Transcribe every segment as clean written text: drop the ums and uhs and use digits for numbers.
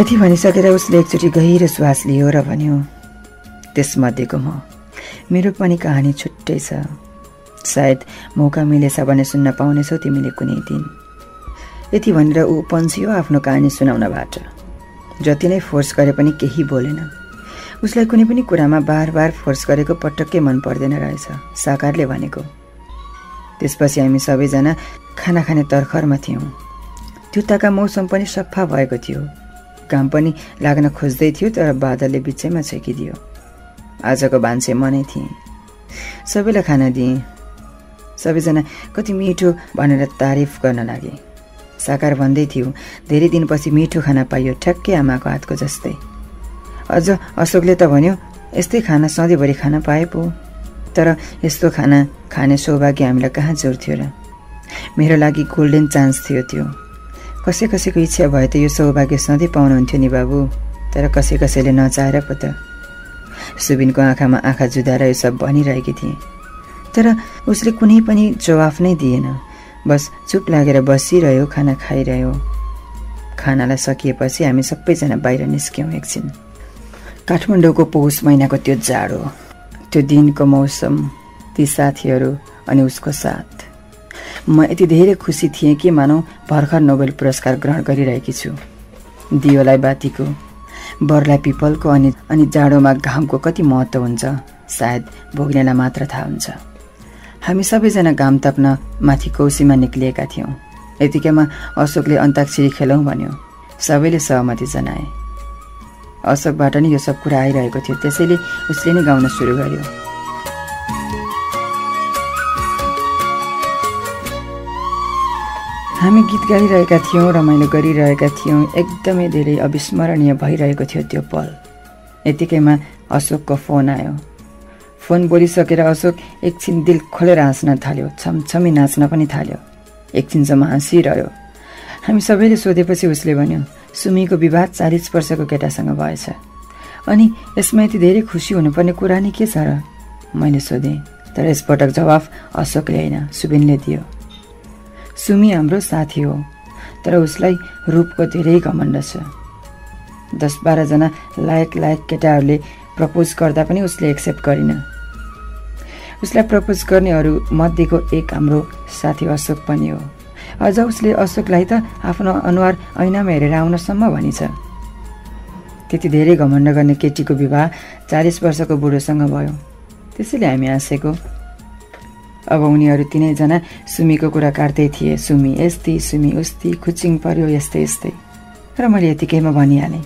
यति भनिसकेर उसले एकचोटि गहिरो श्वास लियो र भन्यो, त्यसमध्येको म। मेरो पनि कहानी छुट्टै छ। सायद मौका मिलेछ भने सुन्न पाउनेछौ तिमीले कुनै दिन। यति भनेर ऊ पन्सियो आफ्नो कहानी सुनाउनबाट। जति नै फोर्स गरे पनि केही बोलेन। उसलाई कुनै पनि कुरामा बार बार फोर्स गरेको पटक्कै मन पर्दैन रहेछ, साकारले भनेको। त्यसपछि हामी सबैजना खाना खाने तर्खरमा थियौँ। त्यताका मौसम पनि सफा भएको थियो। घाम पनि लाग्न खोज्दै थियो, तर बादलले बिचैमा छेकिदियो। आजको भान्से म नै थिएँ। सबैलाई खाना दिएँ। सबैजना कति मिठो भनेर तारिफ गर्न लागे। साकार भन्दै थियो, धेरै दिनपछि मिठो खाना पाइयो, ठ्याक्कै आमाको हातको जस्तै। अझ अशोकले त भन्यो, यस्तै खाना सधैँभरि खान पाए पो। तर यस्तो खाना खाने सौभाग्य हामीलाई कहाँ जोड्थ्यो र। मेरो लागि गोल्डन चान्स थियो त्यो। कसैको इच्छा भए त यो सौभाग्य सधैँ पाउनुहुन्थ्यो नि बाबु, तर कसैले नचाहेर पो त। सुबिनको आँखामा आँखा जुधाएर यो सब भनिरहेकी थिएँ, तर उसले कुनै पनि जवाफ नै दिएन। बस चुप लागेर बसिरह्यो, खाना खाइरह्यो। खानालाई सकिएपछि हामी सबैजना बाहिर निस्क्यौँ एकछिन। काठमाडौँको पौष महिनाको त्यो जाडो, त्यो दिनको मौसम, ती साथीहरू अनि उसको साथ। म यति धेरै खुसी थिएँ कि मानौ भर्खर नोबेल पुरस्कार ग्रहण गरिरहेकी छु। दियोलाई बातीको, बरलाई पिपलको अनि जाडोमा घामको कति महत्त्व हुन्छ सायद भोग्नेलाई मात्र थाहा हुन्छ। हामी सबैजना घाम ताप्न माथि कौसीमा निक्लिएका थियौँ। यतिकैमा अशोकले अन्ताक्षरी खेलौँ भन्यो। सबैले सहमति जनाए। अशोकबाट नै यो सब कुरा आइरहेको थियो, त्यसैले उसले नै गाउन सुरु गर्यो। हामी गीत गाइरहेका थियौँ, रमाइलो गरिरहेका थियौँ। एकदमै धेरै अविस्मरणीय भइरहेको थियो त्यो पल। यतिकैमा अशोकको फोन आयो। फोन बोलिसकेर अशोक एकछिन दिल खोलेर हाँस्न थाल्यो, छमछमी नाच्न पनि थाल्यो। एकछिनसम्म हाँसिरह्यो। हामी सबैले सोधेपछि उसले भन्यो, सुमीको विवाह 40 वर्षको केटासँग भएछ। अनि यसमा यति धेरै खुसी हुनुपर्ने कुरा नि के छ र? मैले सोधेँ, तर यसपटक जवाफ अशोकले होइन, सुबिनले दियो। सुमी हाम्रो साथी हो, तर उसलाई रूपको धेरै घमण्ड छ। 10-12 जना लायक केटाहरूले प्रपोज गर्दा पनि उसले एक्सेप्ट गरिन। उसलाई प्रपोज गर्नेहरू मध्येको एक हाम्रो साथी अशोक पनि हो। अझ उसले अशोकलाई त आफ्नो अनुहार ऐनामा हेरेर आउनसम्म भनिछ। त्यति धेरै घमण्ड गर्ने केटीको विवाह 40 वर्षको बुढोसँग भयो। त्यसैले हामी हाँसेको। अब उनीहरू तीनैजना सुमीको कुरा काट्दै थिए। सुमी यस्ती, सुमी उस्ती, खुचिङ पर्यो, यस्तै। र मैले यतिकैमा भनिहालेँ,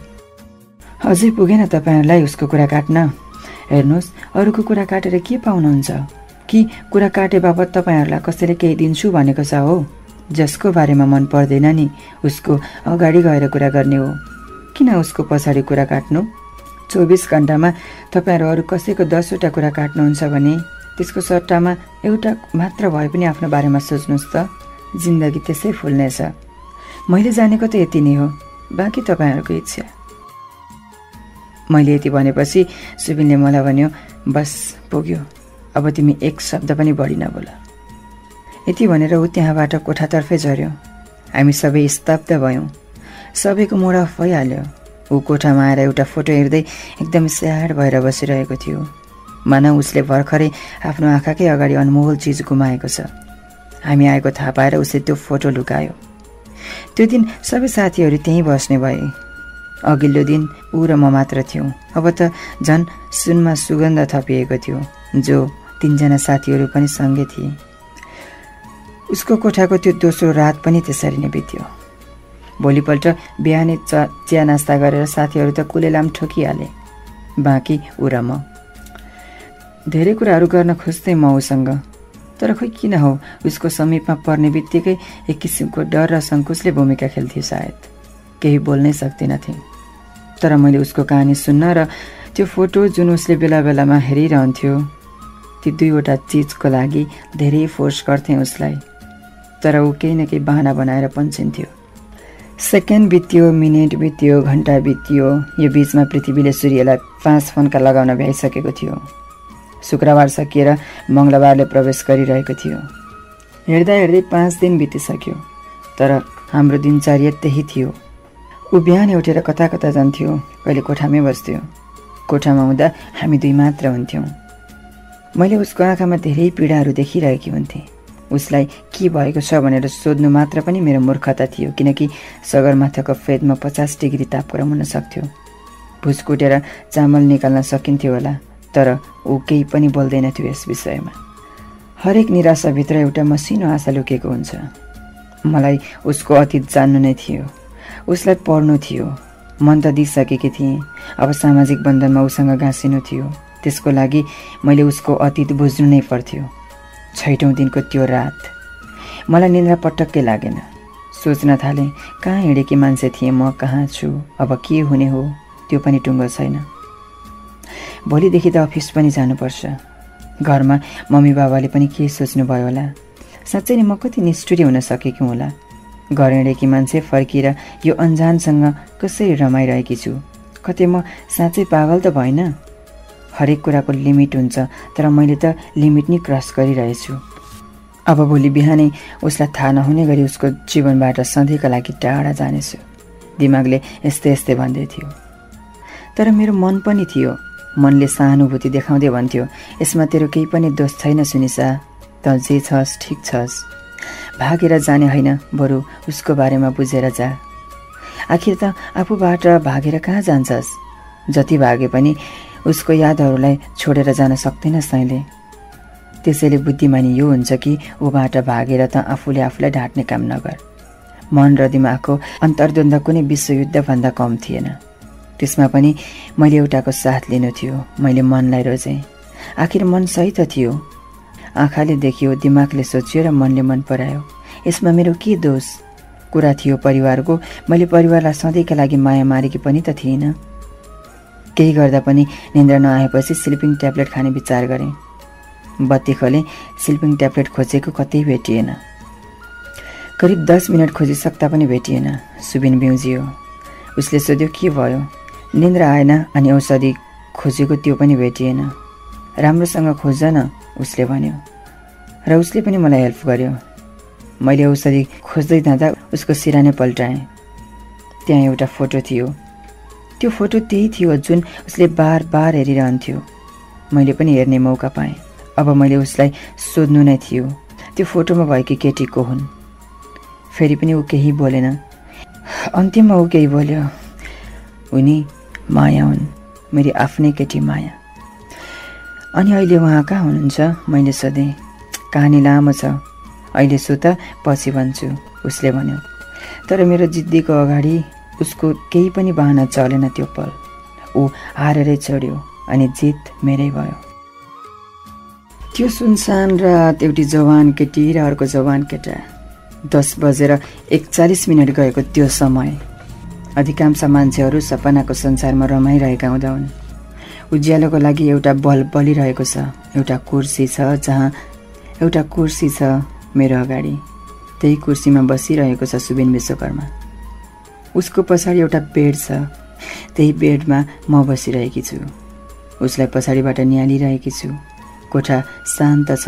अझै पुगेन तपाईँहरूलाई उसको कुरा काट्न। हेर्नुहोस्, अरूको कुरा काटेर के पाउनुहुन्छ? कि कुरा काटे बापत तपाईँहरूलाई कसैले केही दिन्छु भनेको छ हो? जसको बारेमा मन पर्दैन नि उसको अगाडि गएर कुरा गर्ने हो। किन उसको पछाडि कुरा काट्नु? 24 घण्टामा तपाईँहरू अरू कसैको 10वटा कुरा काट्नुहुन्छ भने त्यसको सट्टामा एउटा मात्र भए पनि आफ्नो बारेमा सोच्नुहोस् त। जिन्दगी त्यसै फुल्नेछ। मैले जानेको त यति नै हो, बाँकी तपाईँहरूको इच्छा। मैले यति भनेपछि सुबिनले मलाई भन्यो, बस पुग्यो, अब तिमी एक शब्द पनि बढी नबोल। यति भनेर ऊ त्यहाँबाट कोठातर्फै झर्यो। हामी सबै स्तब्ध भयौँ। सबैको मुड अफ भइहाल्यो। ऊ कोठामा आएर एउटा फोटो हेर्दै एकदम स्याड भएर बसिरहेको थियो। मानव उसले भर्खरै आफ्नो आँखाकै अगाडि अनमोल चिज गुमाएको छ। हामी आएको थाहा पाएर उसले त्यो फोटो लुकायो। त्यो दिन सबै साथीहरू त्यहीँ बस्ने भए। अघिल्लो दिन ऊ र म मात्र थियौँ। अब त झन् सुनमा सुगन्ध थपिएको थियो, जो 3 जना साथीहरू पनि सँगै थिए। उसको कोठाको त्यो दोस्रो रात पनि त्यसरी नै बित्यो। भोलिपल्ट बिहानै चिया नास्ता गरेर साथीहरू त कुलेलाम ठोकिहाले। बाँकी ऊ र म। धेरै कुराहरू गर्न खोज्दै म उसँग, तर खोइ किन हो उसको समीपमा पर्ने बित्तिकै एक किसिमको डर र सङ्कोचले भूमिका खेल्थ्यो। सायद केही बोल्नै सक्दिनथेँ। तर मैले उसको कहानी सुन्न र त्यो फोटो जुन उसले बेला बेलामा हेरिरहन्थ्यो, ती 2वटा चिजको लागि धेरै फोर्स गर्थेँ उसलाई। तर ऊ केही न केही बहाना बनाएर पन्छिन्थ्यो। सेकेन्ड बित्यो, मिनेट बित्यो, घन्टा बित्यो। यो बिचमा पृथ्वीले सूर्यलाई 5 फन्का लगाउन भ्याइसकेको थियो। शुक्रबार सकिएर मङ्गलबारले प्रवेश गरिरहेको थियो। हेर्दा हेर्दै 5 दिन बितिसक्यो, तर हाम्रो दिनचर्या त्यही थियो। ऊ बिहानै उठेर कता कता जान्थ्यो, कहिले कोठामै बस्थ्यो। कोठामा हुँदा हामी दुई मात्र हुन्थ्यौँ। मैले उसको आँखामा धेरै पीडाहरू देखिरहेकी हुन्थेँ। उसलाई के भएको छ भनेर सोध्नु मात्र पनि मेरो मूर्खता थियो, किनकि सगरमाथाको फेदमा 50 डिग्री तापक्रम हुन सक्थ्यो। भुस कुटेर चामल निकाल्न सकिन्थ्यो होला, तर ऊ केही पनि बोल्दैन थियो यस विषयमा। हरेक निराशाभित्र एउटा मसिनो आशा लुकेको हुन्छ। मलाई उसको अतीत जान्नु नै थियो, उसलाई पढ्नु थियो। मन त दिइसकेकी थिएँ, अब सामाजिक बन्धनमा उसँग गाँसिनु थियो। त्यसको लागि मैले उसको अतीत बुझ्नु नै पर्थ्यो। 6औं दिनको त्यो रात मलाई निन्द्रा पटक्कै लागेन। सोच्न थालेँ, कहाँ हिँडेकी मान्छे थिएँ म, कहाँ छु, अब के हुने हो त्यो पनि टुङ्गो छैन। भोलिदेखि त अफिस पनि जानुपर्छ। घरमा मम्मी बाबाले पनि के सोच्नुभयो होला। साँच्चै नै म कति निष्ठुरी हुन सकेकी होला। घर हिँडेकी मान्छे फर्किएर यो अन्जानसँग कसरी रमाइरहेकी छु। कतै म साँच्चै पागल त भएन? हरेक कुराको लिमिट हुन्छ, तर मैले त लिमिट नै क्रस गरिरहेछु। अब भोलि बिहानै उसलाई थाहा नहुने गरी उसको जीवनबाट सधैँका लागि टाढा जानेछु। दिमागले यस्तै यस्तै भन्दै थियो। तर मेरो मन पनि थियो। मनले सहानुभूति देखाउँदै भन्थ्यो, यसमा तेरो केही पनि दोष छैन सुनिसा, त जे छस् ठिक छस्। भागेर जाने होइन, बरु उसको बारेमा बुझेर जा। आखिर त आफूबाट भागेर कहाँ जान्छस्? जति भागे पनि उसको यादहरूलाई छोडेर जान सक्दैनस् तैँले। त्यसैले बुद्धिमानी यो हुन्छ कि ऊबाट भागेर त आफूले आफूलाई ढाँट्ने काम नगर। मन र दिमागको अन्तर्द्वन्द कुनै विश्वयुद्धभन्दा कम थिएन। त्यसमा पनि मैले एउटाको साथ लिनु थियो। मैले मनलाई रोजेँ। आखिर मन सही त थियो। आँखाले देखियो, दिमागले सोच्यो र मनले मन परायो। यसमा मेरो के दोष? कुरा थियो परिवारको। मैले परिवारलाई सधैँका लागि माया मारेकी पनि त थिइनँ। केही गर्दा पनि निन्द्रा नआएपछि स्लिपिङ ट्याब्लेट खाने विचार गरेँ। बत्ती खोलेँ, स्लिपिङ ट्याब्लेट खोजेको कतै भेटिएन। करिब 10 मिनट खोजिसक्दा पनि भेटिएन। सुबिन बिउजियो। उसले सोध्यो, के भयो? निन्द्रा आएन अनि औषधि खोजेको त्यो पनि भेटिएन। राम्रोसँग खोज न, उसले भन्यो। र उसले पनि मलाई हेल्प गर्यो। मैले औषधि खोज्दै जाँदा उसको सिरानै पल्टाएँ। त्यहाँ एउटा फोटो थियो। त्यो फोटो त्यही थियो जुन उसले बार बार हेरिरहन्थ्यो। मैले पनि हेर्ने मौका पाएँ। अब मैले उसलाई सोध्नु नै थियो, त्यो फोटोमा भएकी केटी को हुन्? फेरि पनि ऊ केही बोलेन। अन्तिममा ऊ केही बोल्यो, उनी माया हुन्, मेरी आफ्नै केटी माया। अनि अहिले उहाँ कहाँ हुनुहुन्छ? मैले सोधेँ। कहानी लामो छ, अहिले सो त पछि भन्छु, उसले भन्यो। तर मेरो जिद्दीको अगाडि उसको केही पनि बहाना चलेन। त्यो पल ऊ हारेरै छोड्यो अनि जित मेरै भयो। त्यो सुनसान रात, एउटी जवान केटी र अर्को जवान केटा। 10:41 गएको त्यो समय। अधिकांश मान्छेहरू सपनाको संसारमा रमाइरहेका हुँदा हुन्। उज्यालोको लागि एउटा बल्ब बलिरहेको छ। एउटा कुर्सी छ मेरो अगाडि। त्यही कुर्सीमा बसिरहेको छ सुबिन विश्वकर्मा। उसको पछाडि एउटा बेड छ। त्यही बेडमा म बसिरहेकी छु। उसलाई पछाडिबाट निहालिरहेकी छु। कोठा शान्त छ।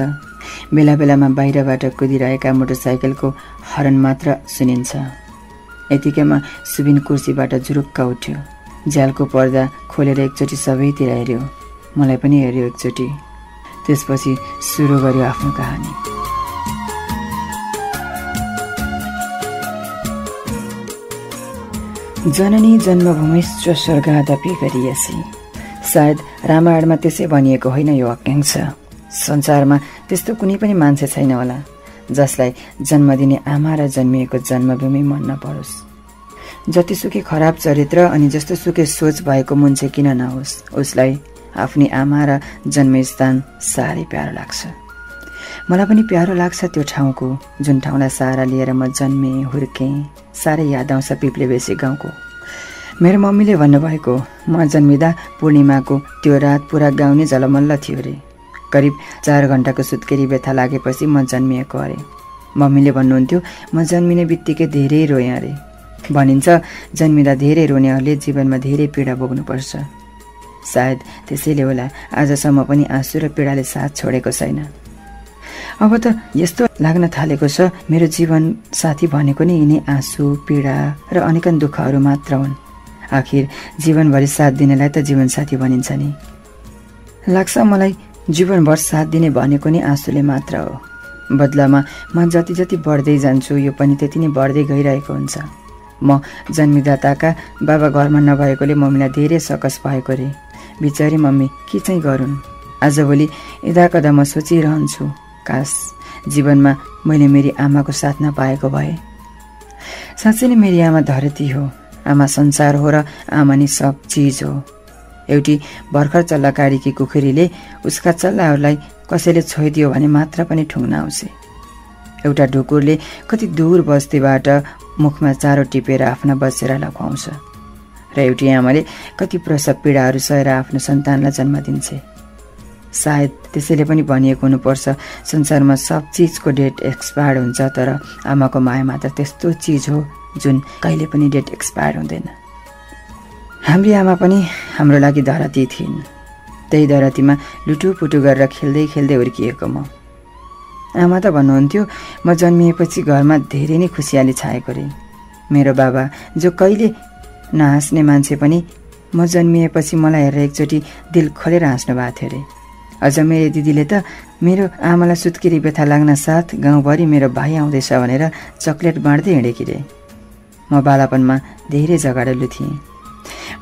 बेला बेलामा बाहिरबाट कुदिरहेका मोटरसाइकलको हर्न मात्र सुनिन्छ। यतिकैमा सुबिन कुर्सीबाट जुरुक्क उठ्यो। झ्यालको पर्दा खोलेर एकचोटि सबैतिर हेऱ्यो। मलाई पनि हेऱ्यो एकचोटि। त्यसपछि सुरु गर्यो आफ्नो कहानी। जननी जन्मभूमिश्च स्वर्गादपि गरीयसी। सायद रामायणमा त्यसै भनिएको होइन यो वाक्यांश। संसारमा त्यस्तो कुनै पनि मान्छे छैन होला जसलाई जन्म दिने आमा र जन्मिएको जन्मभूमि मन नपरोस्। जतिसुकै खराब चरित्र अनि जस्तोसुकै सोच भएको मान्छे किन नहोस्, उसलाई आफ्नी आमा र जन्मस्थान साह्रै प्यारो लाग्छ। मलाई पनि प्यारो लाग्छ त्यो ठाउँको, जुन ठाउँलाई सहारा लिएर म जन्मेँ हुर्केँ। साह्रै याद आउँछ पिप्लेबेसी गाउँको। मेरो मम्मीले भन्नुभएको, म जन्मिँदा पूर्णिमाको त्यो रात पुरा गाउँ नै झलमल्ल थियो रे। करिब 4 घण्टाको सुत्केरी व्यथा लागेपछि म जन्मिएको अरे। मम्मीले भन्नुहुन्थ्यो, म जन्मिने बित्तिकै धेरै रोएँ अरे। भनिन्छ जन्मिँदा धेरै रोनेहरूले जीवनमा धेरै पीडा भोग्नुपर्छ। सायद त्यसैले होला आजसम्म पनि आँसु र पीडाले साथ छोडेको छैन। अब त यस्तो लाग्न थालेको छ मेरो जीवन साथी भनेको नै यिनै आँसु, पीडा र अनेकन दुःखहरू मात्र हुन्। आखिर जीवनभरि साथ दिनेलाई त जीवनसाथी भनिन्छ नि। लाग्छ मलाई जीवनभर साथ दिने भनेको नै आँसुले मात्र हो। बदलामा म जति जति बढ्दै जान्छु यो पनि त्यति नै बढ्दै गइरहेको हुन्छ। म जन्मदाताका बाबा घरमा नभएकोले मम्मीलाई धेरै सकस भएको रे। बिचारी मम्मी के चाहिँ गरून्? आजभोलि यदाकदा म सोचिरहन्छु काश जीवनमा मैले मेरी आमाको साथ नपाएको भए। साँच्चै नै मेरी आमा धरती हो, आमा संसार हो र आमा नि सब चिज हो। एउटी भर्खर चल्लाकारीकी कुखुरीले उसका चल्लाहरूलाई कसैले छोइदियो भने मात्र पनि ठुङ्न आउँछ। एउटा ढुकुरले कति दूर बस्तीबाट मुखमा चारो टिपेर आफ्ना बच्चालाई खुवाउँछ र एउटी आमाले कति प्रसव पीडाहरू सहेर आफ्नो सन्तानलाई जन्म दिन्छ। सायद त्यसैले पनि भनिएको हुनुपर्छ संसारमा सब चिजको डेट एक्सपायर हुन्छ, तर आमाको माया मात्र त्यस्तो चिज हो जुन कहिले पनि डेट एक्सपायर हुँदैन। हाम्री आमा पनि हाम्रो लागि धरती थिइन्। त्यही धरतीमा लुटुपुटु गरेर खेल्दै खेल्दै हुर्किएको म। आमा त भन्नुहुन्थ्यो म जन्मिएपछि घरमा धेरै नै खुसियाली छाएको रे। मेरो बाबा जो कहिले नहाँस्ने मान्छे पनि म जन्मिएपछि मलाई हेरेर एकचोटि दिल खोलेर हाँस्नु भएको थियो रे। अझ मेरो दिदीले त मेरो आमालाई सुत्केरी व्यथा लाग्न साथ गाउँभरि मेरो भाइ आउँदैछ भनेर चक्लेट बाँड्दै हिँडेकी रे। म बालापनमा धेरै झगडालु थिएँ।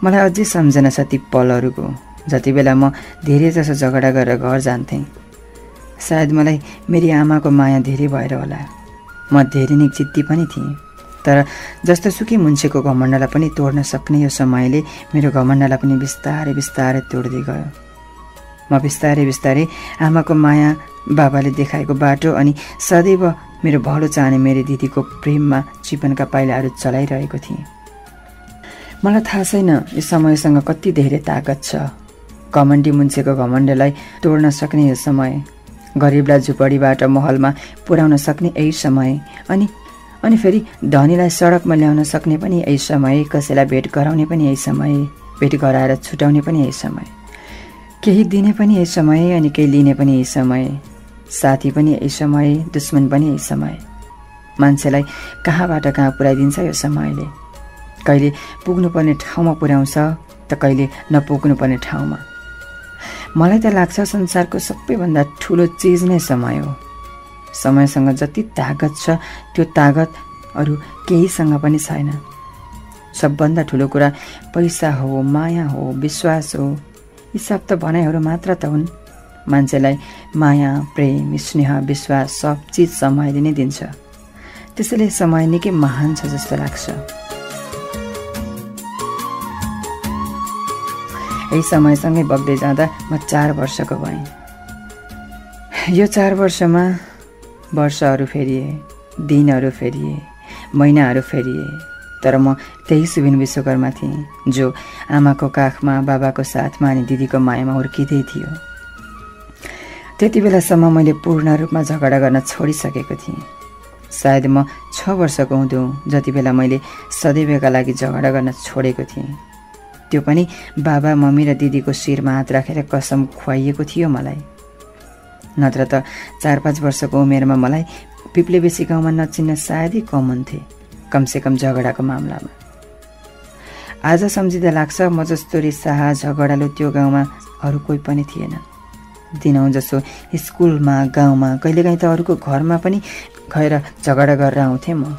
मलाई अझै सम्झना छ ती पलहरूको, जति बेला म धेरै जसो झगडा गरेर घर जान्थेँ। सायद मलाई मेरी आमाको माया धेरै भएर होला। म धेरै नै जिद्दी पनि थिएँ, तर जस्तो सुकै मुन्छेको घमण्डलाई पनि तोड्न सक्ने यो समयले मेरो घमण्डलाई पनि बिस्तारै बिस्तारै तोड्दै गयो। म बिस्तारै बिस्तारै आमाको माया, बाबाले देखाएको बाटो अनि सदैव मेरो भलो चाहने मेरो दिदीको प्रेममा जीवनका पाइलाहरू चलाइरहेको थिएँ। मलाई थाहा छैन यो समयसँग कति धेरै ताकत छ। घमण्डी मुन्छेको घमण्डलाई तोड्न सक्ने यो समय, गरिबलाई झुपडीबाट महलमा पुर्याउन सक्ने यही समय, अनि फेरि धनीलाई सडकमा ल्याउन सक्ने पनि यही समय, कसैलाई भेट गराउने पनि यही समय, भेट गराएर छुटाउने पनि यही समय, केही दिने पनि यही समय अनि केही लिने पनि यही समय, साथी पनि यही समय, दुश्मन पनि यही समय। मान्छेलाई कहाँबाट कहाँ पुर्याइदिन्छ यो समयले। कहिले पुग्नुपर्ने ठाउँमा पुर्याउँछ त कहिले नपुग्नुपर्ने ठाउँमा। मलाई त लाग्छ संसारको सबैभन्दा ठुलो चिज नै समय हो। समयसँग जति तागत छ त्यो तागत अरू केहीसँग पनि छैन। सबभन्दा ठुलो कुरा पैसा हो, माया हो, विश्वास हो। यी सब त भनाइहरू मात्र त हुन्। मान्छेलाई माया, प्रेम, स्नेह, विश्वास सब चिज समयले नै दिन्छ। त्यसैले समय निकै महान छ जस्तो लाग्छ। यही समयसँगै बग्दै जाँदा म 4 वर्षको भएँ। यो 4 वर्षमा वर्षहरू फेरिए, दिनहरू फेरिए, महिनाहरू फेरिए, तर म त्यही सुबिन विश्वकर्मा थिएँ जो आमाको काखमा, बाबाको साथमा अनि दिदीको मायामा हुर्किँदै थियो। त्यति बेलासम्म मैले पूर्ण रूपमा झगडा गर्न छोडिसकेको थिएँ। सायद म 6 वर्षको हुँदो जति बेला मैले सदैवका लागि झगडा गर्न छोडेको थिएँ। त्यो पनि बाबा, मम्मी र दिदीको शिरमा हात राखेर कसम खुवाइएको थियो मलाई। नत्र त 4-5 वर्षको उमेरमा मलाई पिप्लेबेसी गाउँमा नचिन्न सायदै कम हुन्थे, कमसेकम झगडाको मामलामा। आज सम्झिँदा लाग्छ म जस्तो रिसाहा झगडालु त्यो गाउँमा अरू कोही पनि थिएन। दिनौँ जसो स्कुलमा, गाउँमा, कहिलेकाहीँ त अरूको घरमा पनि गएर झगडा गरेर आउँथेँ म।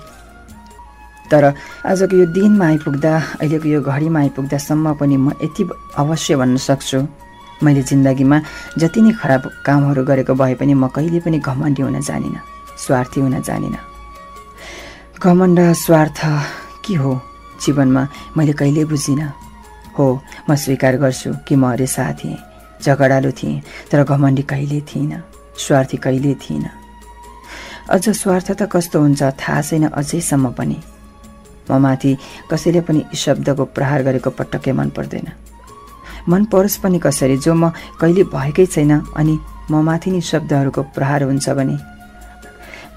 तर आजको यो दिनमा आइपुग्दा, अहिलेको यो घडीमा आइपुग्दासम्म पनि म यति अवश्य भन्न सक्छु, मैले जिन्दगीमा जति नै खराब कामहरू गरेको भए पनि म कहिले पनि घमण्डी हुन जानिनँ, स्वार्थी हुन जानिनँ। घमण्ड, स्वार्थ के हो जीवनमा मैले कहिले बुझिनँ। हो, म स्वीकार गर्छु कि म रिसाहा थिएँ, झगडालु थिएँ, तर घमण्डी कहिले थिइनँ, स्वार्थी कहिले थिइनँ। अझ स्वार्थ त कस्तो हुन्छ थाहा छैन अझैसम्म पनि। म माथि कसैले पनि यी शब्दको प्रहार गरेको पटक्कै मन पर्दैन। मन परोस् पनि कसरी, जो म कहिले भएकै छैन अनि म माथि नै शब्दहरूको प्रहार हुन्छ भने।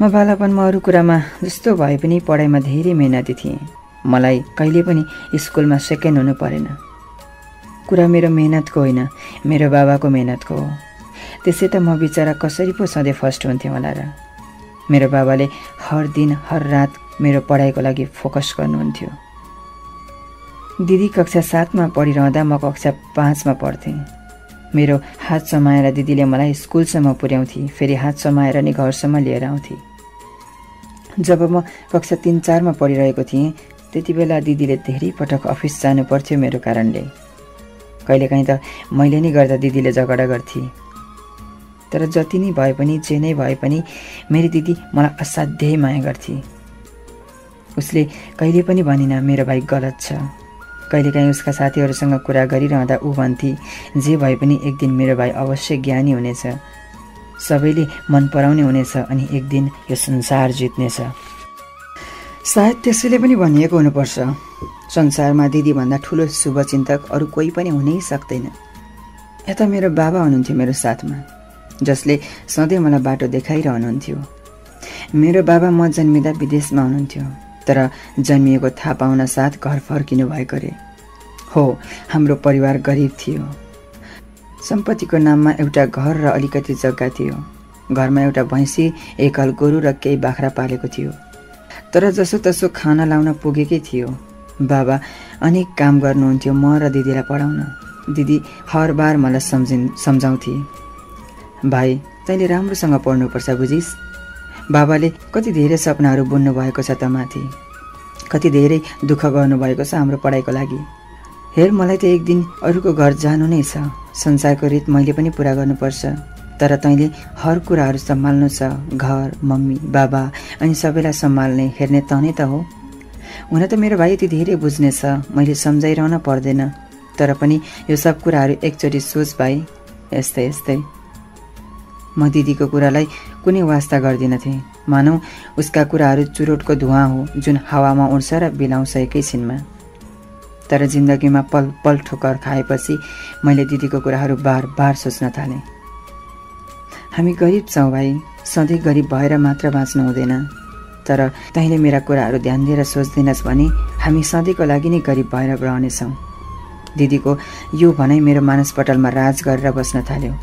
म बालापनमा अरू कुरामा जस्तो भए पनि पढाइमा धेरै मेहनती थिएँ। मलाई कहिले पनि स्कुलमा सेकेन्ड हुनु परेन। कुरा मेरो मेहनतको होइन, मेरो बाबाको मेहनतको हो। त्यसै त म बिचरा कसरी पो सधैँ फर्स्ट हुन्थेँ होला र। मेरो बाबाले हर दिन हर रात मेरो पढाइको लागि फोकस गर्नुहुन्थ्यो। दिदी कक्षा 7मा पढिरहँदा म कक्षा 5मा पढ्थेँ। मेरो हात समाएर दिदीले मलाई स्कुलसम्म पुर्याउँथे, फेरि हात समाएर नि घरसम्म लिएर आउँथे। जब म कक्षा 3-4मा पढिरहेको थिएँ त्यति बेला दिदीले धेरै पटक अफिस जानु पर्थ्यो मेरो कारणले। कहिलेकाहीँ त मैले नै गर्दा दिदीले झगडा गर्थे। तर जति नै भए पनि जे नै भए पनि मेरी दिदी मलाई असाध्यै माया गर्थे। उसले कहिले पनि भनिन मेरो भाइ गलत छ। कहिलेकाहीँ उसका साथीहरूसँग कुरा गरिरहँदा ऊ भन्थे जे भए पनि एक दिन मेरो भाइ अवश्य ज्ञानी हुनेछ, सबैले मन पराउने हुनेछ अनि एक दिन यो संसार जित्नेछ। सायद त्यसैले पनि भनिएको हुनुपर्छ, संसारमा दिदीभन्दा ठुलो शुभचिन्तक अरू कोही पनि हुनै सक्दैन। यता मेरो बाबा हुनुहुन्थ्यो मेरो साथमा, जसले सधैँ मलाई बाटो देखाइरहनुहुन्थ्यो। मेरो बाबा म जन्मिँदा विदेशमा हुनुहुन्थ्यो, तर जन्मिएको थाहा पाउन साथ घर फर्किनु भएको रे। हो, हाम्रो परिवार गरिब थियो। सम्पत्तिको नाममा एउटा घर र अलिकति जग्गा थियो। घरमा एउटा भैँसी, एक हल गोरु र केही बाख्रा पालेको थियो। तर जसोतसो खाना लाउन पुगेकै थियो। बाबा अनेक काम गर्नुहुन्थ्यो म र दिदीलाई पढाउन। दिदी हर बार मलाई सम्झाउँथे, भाइ तैँले राम्रोसँग पढ्नुपर्छ बुझिस्। बाबाले कति धेरै सपनाहरू बुन्नु भएको छ त माथि, कति धेरै दुःख गर्नुभएको छ हाम्रो पढाइको लागि। हेर मलाई त एक दिन अरूको घर जानु नै छ, संसारको रीत मैले पनि पुरा गर्नुपर्छ। तर तैँले हर कुराहरू सम्हाल्नु छ, घर, मम्मी, बाबा अनि सबैलाई सम्हाल्ने हेर्ने त नै त हो। हुन त मेरो भाइ यति धेरै बुझ्ने छ, मैले सम्झाइरहन पर्दैन। तर पनि यो सब कुराहरू एकचोटि सोच भाइ, यस्तै यस्तै। म दिदीको कुरालाई कुनै वास्ता गर्दिनथेँ, मानौ उसका कुराहरू चुरोटको धुवाँ हो जुन हावामा उड्छ र बिलाउँछ एकैछिनमा। तर जिन्दगीमा पल पल ठोकर खाएपछि मैले दिदीको कुराहरू बार बार सोच्न थालेँ। हामी गरिब छौँ भाइ, सधैँ गरिब भएर मात्र बाँच्नु हुँदैन। तर तैँले मेरा कुराहरू ध्यान दिएर सोच्दैनस् भने हामी सधैँको लागि नै गरिब भएर रहनेछौँ। दिदीको यो भनाइ मेरो मानसपटलमा राज गरेर बस्न थाल्यो।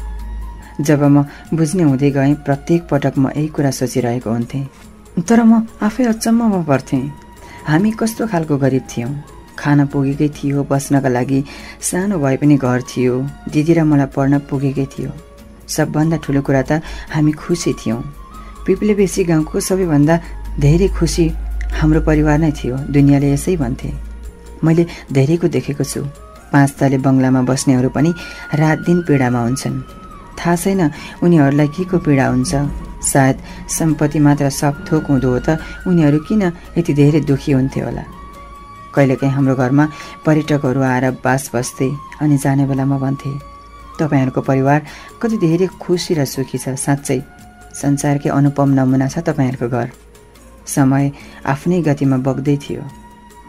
जब म बुझ्ने हुँदै गएँ प्रत्येक पटक म यही कुरा सोचिरहेको हुन्थेँ। तर म आफै अचम्ममा पर्थेँ। हामी कस्तो खालको गरिब थियौँ। खान पुगेकै थियो, बस्नका लागि सानो भए पनि घर थियो, दिदी र मलाई पढ्न पुगेकै थियो। सबभन्दा ठुलो कुरा त हामी खुसी थियौँ। पिपले बेसी गाउँको सबैभन्दा धेरै खुसी हाम्रो परिवार नै थियो, दुनियाँले यसै भन्थे। मैले धेरैको देखेको छु, 5 तले बङ्गलामा बस्नेहरू पनि रात दिन पीडामा हुन्छन्। थाहा छैन उनीहरूलाई के को पीडा हुन्छ। सायद सम्पत्ति मात्र सब थोक हुँदो हो त उनीहरू किन यति धेरै दुखी हुन्थे होला। कहिलेकाहीँ हाम्रो घरमा पर्यटकहरू आएर बास बस्थे अनि जाने बेलामा भन्थे, तपाईहरूको परिवार कति धेरै खुसी र सुखी छ, साँच्चै संसारकै अनुपम नमुना छ तपाईहरूको घर। समय आफ्नै गतिमा बग्दै थियो।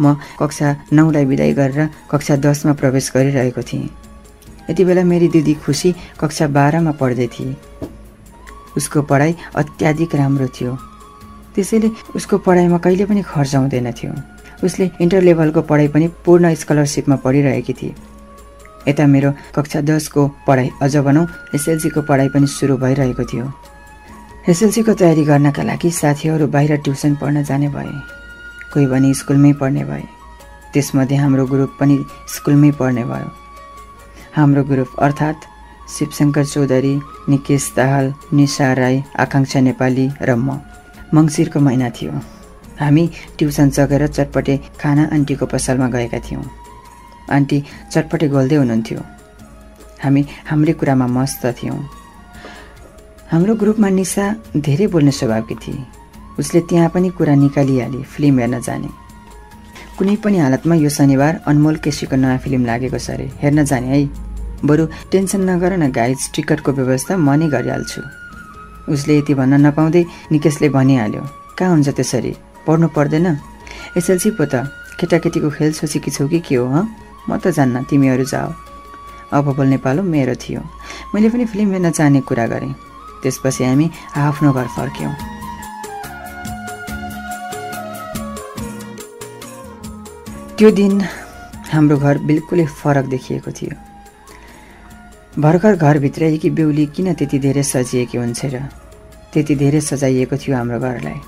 म कक्षा 9लाई बिदाई गरेर कक्षा 10मा प्रवेश गरिरहेको थिएँ। यति बेला मेरी दिदी खुसी कक्षा 12मा पढ्दै थिए। उसको पढाइ अत्याधिक राम्रो थियो, त्यसैले उसको पढाइमा कहिले पनि खर्च हुँदैन थियो। उसले इन्टर लेभलको पढाइ पनि पूर्ण स्कलरसिपमा पढिरहेकी थिए। यता मेरो कक्षा 10को पढाइ अझ भनौँ एसएलसीको पढाइ पनि सुरु भइरहेको थियो। एसएलसीको तयारी गर्नका लागि साथीहरू बाहिर ट्युसन पढ्न जाने भए, कोही भने स्कुलमै पढ्ने भए। त्यसमध्ये हाम्रो ग्रुप पनि स्कुलमै पढ्ने भयो। हाम्रो ग्रुप अर्थात् शिवशङ्कर चौधरी, निकेश दाहाल, निशा राई, आकाङ्क्षा नेपाली र म। मङ्सिरको महिना थियो। हामी ट्युसन सकेर चटपटे खाना आन्टीको पसलमा गएका थियौँ। आन्टी चटपटे घोल्दै हुनुहुन्थ्यो। हामी हाम्रै कुरामा मस्त थियौँ। हाम्रो ग्रुपमा निशा धेरै बोल्ने स्वभावकी थिए। उसले त्यहाँ पनि कुरा निकालिहाली फिल्म हेर्न जाने। कुनै पनि हालतमा यो शनिबार अनमोल केसीको नयाँ फिल्म लागेको छ अरे, हेर्न जाने है। बरु टेन्सन नगर न गाइज, टिकटको व्यवस्था म नै गरिहाल्छु। उसले यति भन्न नपाउँदै निकेशले भनिहाल्यो, कहाँ हुन्छ त्यसरी, पढ्नु पर्दैन? एसएलसी पो त, केटाकेटीको खेल सोचेकी छौ कि के हो? म त जान्न, तिमीहरू जाऊ। अब बोल्ने पालो मेरो थियो। मैले पनि फिल्म हेर्न जाने कुरा गरेँ। त्यसपछि हामी आफ्नो घर फर्क्यौँ। त्यो दिन हाम्रो घर बिल्कुलै फरक देखिएको थियो। भर्खर घरभित्रैकी बेहुली किन त्यति धेरै सजिएकी हुन्छ र? त्यति धेरै सजाइएको थियो हाम्रो घरलाई।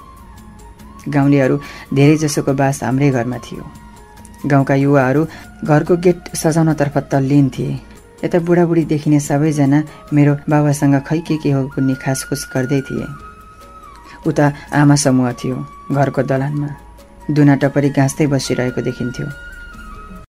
गाउँलेहरू धेरै जसोको बास हाम्रै घरमा थियो। गाउँका युवाहरू घरको गेट सजाउनतर्फ तल्लीन थिए। यता बुढाबुढी देखिने सबैजना मेरो बाबासँग खै के हो कुन्नी खासखुस गर्दै थिए। उता आमा समूह थियो। घरको दलानमा दुना टपरी गाँच्दै बसिरहेको देखिन्थ्यो।